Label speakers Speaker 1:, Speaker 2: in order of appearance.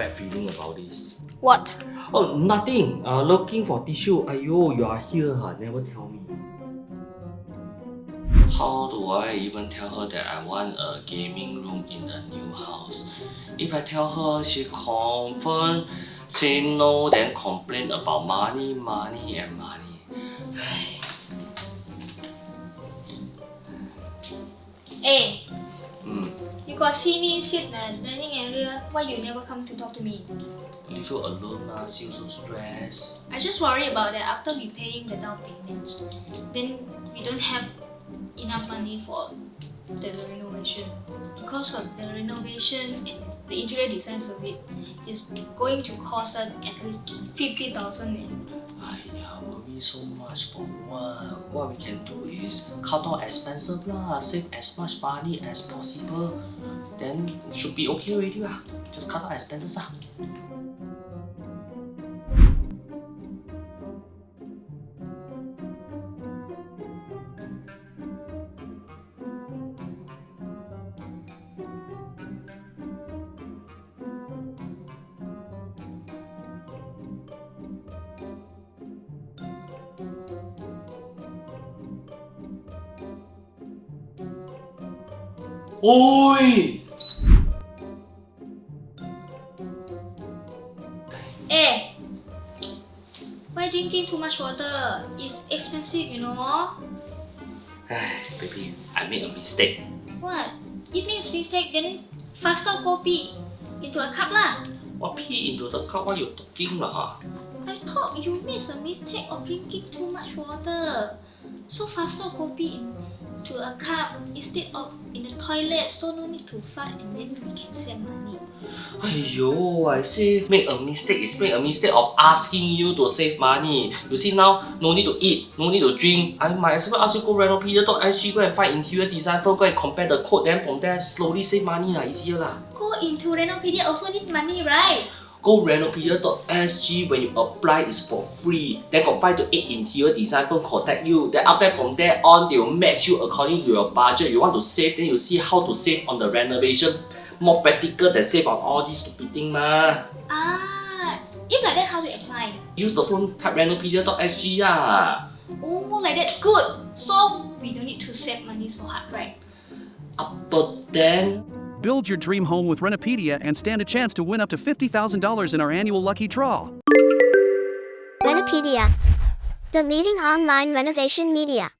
Speaker 1: bad feeling about this.
Speaker 2: What?
Speaker 1: Oh, nothing. Looking for tissue. Ayo, you are here, never tell me. How do I even tell her that I want a gaming room in the new house? If I tell her, she confirm say no, then complain about money.
Speaker 2: Hey, you got see me sit in the dining area. Why you never come to talk to me?
Speaker 1: Leave you alone, she also stressed.
Speaker 2: I just worry about that after we paying the down payments. Then we don't have enough money for the renovation. Because of the renovation and the interior design of it is going to cost us at least 50,000.
Speaker 1: Worry so much for what? What we can do is cut down expenses lah, save as much money as possible. Then should be okay already lah. Just cut down expenses lah. Oi!
Speaker 2: Hey! Why drinking too much water? It's expensive, you know.
Speaker 1: Baby, I made a mistake.
Speaker 2: What? If it's mistake, then faster kopi into a cup lah.
Speaker 1: What pee into the cup while you talking lah?
Speaker 2: I thought you made a mistake of drinking too much water. So faster kopi into a cup instead of in the toilet, so no need to flush and then we can save money.
Speaker 1: Aiyo, I say make a mistake is make a mistake of asking you to save money. You see now, no need to eat, no need to drink. I might as well ask you go Renopedia.sg, go and find interior design firm, go and compare the code, then from there slowly save money lah, easier lah.
Speaker 2: Go into Renopedia also need money, right?
Speaker 1: Go Renopedia.sg, when you apply it's for free. Then got 5 to 8 interior design firm contact you. Then after from there on, they will match you according to your budget. You want to save, then you see how to save on the renovation. More practical than save on all these stupid thing ma.
Speaker 2: If like that, how to apply?
Speaker 1: Use the phone, type Renopedia.sg lah.
Speaker 2: Oh, like that, good. So we don't need to save money so hard, right?
Speaker 1: But then
Speaker 3: Build your dream home with Renopedia and stand a chance to win up to $50,000 in our annual lucky draw.
Speaker 4: Renopedia, the leading online renovation media.